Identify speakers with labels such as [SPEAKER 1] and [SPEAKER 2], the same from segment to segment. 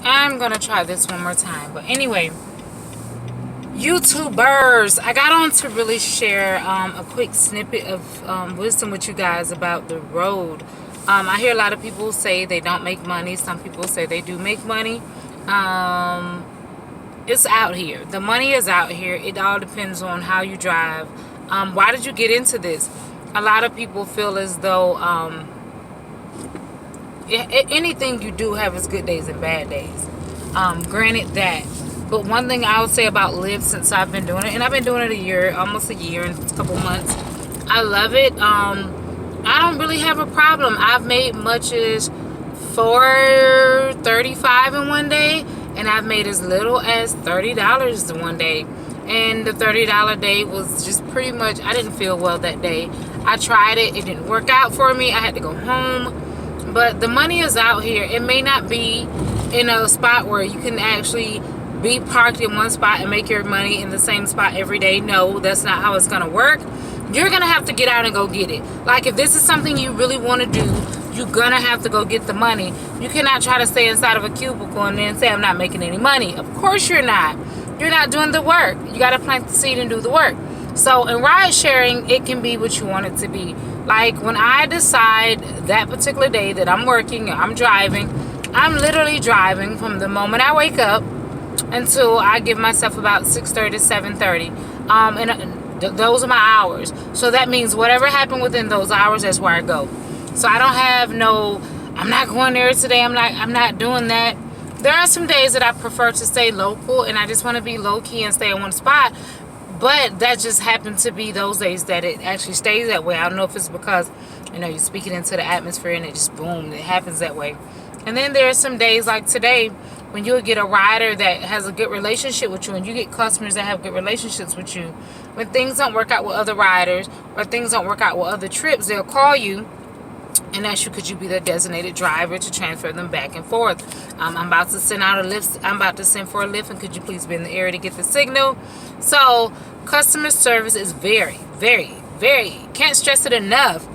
[SPEAKER 1] I'm gonna try this one more time. But anyway, YouTubers, I got on to really share a quick snippet of wisdom with you guys about the road. I hear a lot of people say they don't make money. Some people say they do make money. It's out here. The money is out here. It all depends on how you drive. Why did you get into this? A lot of people feel as though anything you do have its good days and bad days. Granted that. But one thing I would say about Lyft, since I've been doing it, and I've been doing it a year, almost a year and a couple months, I love it. I don't really have a problem. I've made much as $4.35 in one day, and I've made as little as $30 in one day. And the $30 day was just pretty much, I didn't feel well that day. I tried it. It didn't work out for me. I had to go home. But the money is out here. It may not be in a spot where you can actually be parked in one spot and make your money in the same spot every day. No, that's not how it's going to work. You're going to have to get out and go get it. Like, if this is something you really want to do, you're going to have to go get the money. You cannot try to stay inside of a cubicle and then say, I'm not making any money. Of course you're not. You're not doing the work. You got to plant the seed and do the work. So in ride sharing, it can be what you want it to be. Like, when I decide that particular day that I'm working, I'm driving, I'm literally driving from the moment I wake up until I give myself about 6:30 to 7:30. Those are my hours. So that means whatever happened within those hours, that's where I go. So I don't have no, I'm not going there today. I'm not doing that. There are some days that I prefer to stay local, and I just want to be low key and stay in one spot. But that just happened to be those days that it actually stays that way. I don't know if it's because, you're speaking into the atmosphere and it just boom, it happens that way. And then there are some days like today when you'll get a rider that has a good relationship with you, and you get customers that have good relationships with you. When things don't work out with other riders, or things don't work out with other trips, they'll call you and ask you, could you be the designated driver to transfer them back and forth. I'm about to send out a Lyft. I'm about to send for a Lyft, and could you please be in the area to get the signal? So customer service is very, very, very, can't stress it enough.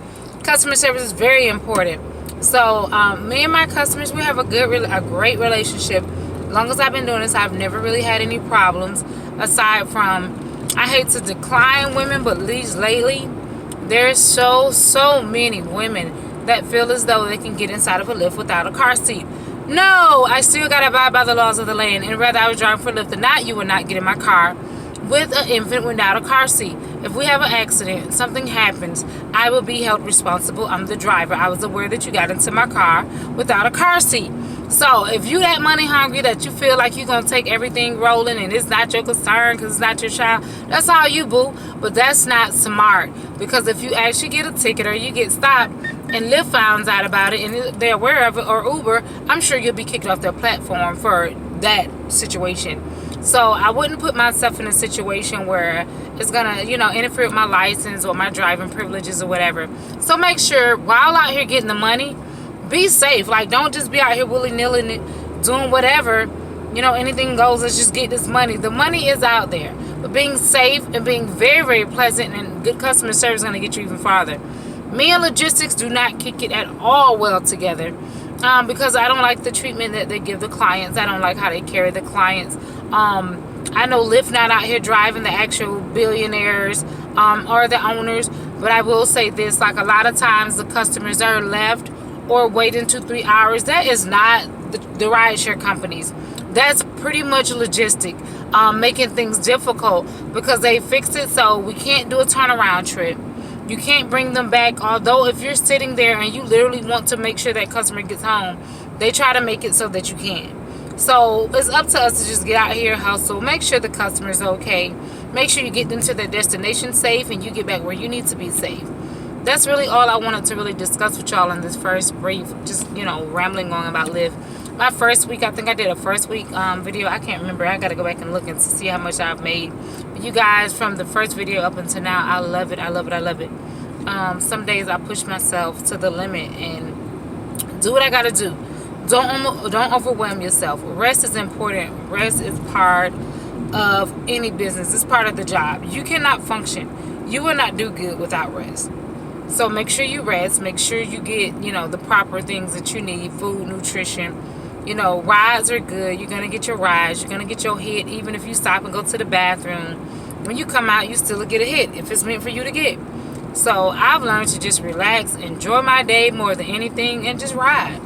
[SPEAKER 1] Customer service is very important. So me and my customers, we have a great relationship. As long as I've been doing this, I've never really had any problems. Aside from, I hate to decline women, but at least lately, there's so many women that feel as though they can get inside of a Lyft without a car seat. No, I still got to abide by the laws of the land. And whether I was driving for Lyft or not, you would not get in my car with an infant without a car seat. If we have an accident, something happens, I will be held responsible. I'm the driver. I was aware that you got into my car without a car seat. So if you that money hungry that you feel like you're going to take everything rolling and it's not your concern because it's not your child, that's all you, boo. But that's not smart, because if you actually get a ticket or you get stopped and Lyft finds out about it and they're aware of it, or Uber, I'm sure you'll be kicked off their platform for that situation. So I wouldn't put myself in a situation where it's going to, interfere with my license or my driving privileges or whatever. So make sure while out here getting the money, be safe. Like, don't just be out here willy-nilly doing whatever. Anything goes. Let's just get this money. The money is out there. But being safe and being very, very pleasant and good customer service is going to get you even farther. Me and logistics do not kick it at all well together. Because I don't like the treatment that they give the clients. I don't like how they carry the clients. I know Lyft not out here driving the actual billionaires or the owners. But I will say this, like, a lot of times the customers are left or waiting 2-3 hours. That is not the rideshare companies. That's pretty much logistic, making things difficult because they fixed it so we can't do a turnaround trip. You can't bring them back. Although if you're sitting there and you literally want to make sure that customer gets home, they try to make it so that you can. So it's up to us to just get out here, hustle, make sure the customer's okay, make sure you get them to their destination safe, and you get back where you need to be safe. That's really all I wanted to really discuss with y'all in this first brief, just, rambling on about Lyft. My first week, I think I did a first week video. I can't remember. I got to go back and look and see how much I've made. But you guys, from the first video up until now, I love it. I love it. I love it. Some days I push myself to the limit and do what I got to do. Don't overwhelm yourself. Rest is important. Rest is part of any business. It's part of the job. You cannot function. You will not do good without rest. So make sure you rest. Make sure you get, the proper things that you need, food, nutrition, You know, rides are good. You're going to get your rides. You're going to get your hit. Even if you stop and go to the bathroom, when you come out, you still get a hit if it's meant for you to get. So I've learned to just relax, enjoy my day more than anything, and just ride.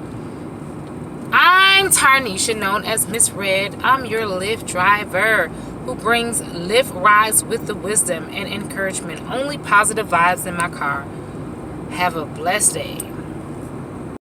[SPEAKER 1] I'm Tarnisha, known as Miss Red. I'm your Lyft driver who brings Lyft rides with the wisdom and encouragement. Only positive vibes in my car. Have a blessed day.